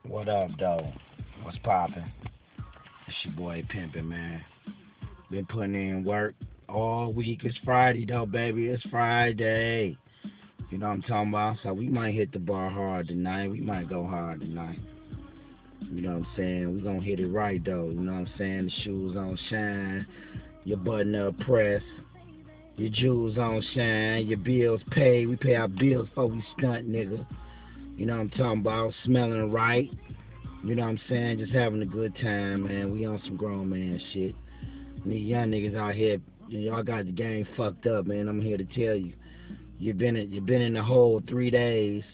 What up, though? What's poppin'? It's your boy Pimpin', man. Been putting in work all week. It's Friday, though, baby. It's Friday. You know what I'm talking about? So we might hit the bar hard tonight. We might go hard tonight. You know what I'm saying? We gonna hit it right, though. You know what I'm saying? The shoes on shine. Your button up press. Your jewels on shine. Your bills paid. We pay our bills before we stunt, nigga. You know what I'm talking about? Smelling right. You know what I'm saying? Just having a good time, man. We on some grown man shit. These young niggas out here, y'all got the game fucked up, man. I'm here to tell you. You've been in the hole 3 days.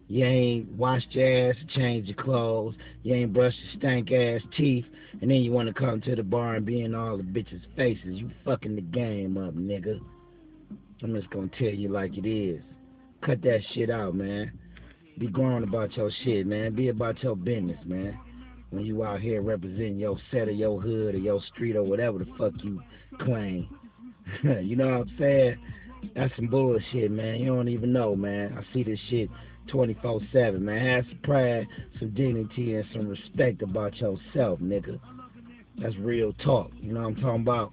You ain't washed your ass, changed your clothes. You ain't brushed your stank ass teeth, and then you want to come to the bar and be in all the bitches' faces. You fucking the game up, nigga. I'm just gonna tell you like it is. Cut that shit out, man. Be grown about your shit, man. Be about your business, man. When you out here representing your set or your hood or your street or whatever the fuck you claim. You know what I'm saying? That's some bullshit, man. You don't even know, man. I see this shit 24/7, man. Have some pride, some dignity, and some respect about yourself, nigga. That's real talk. You know what I'm talking about?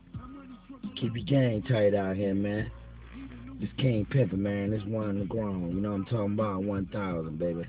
Keep your game tight out here, man. This King Pimpin', man. This one the grown. You know what I'm talking about? 1,000, baby.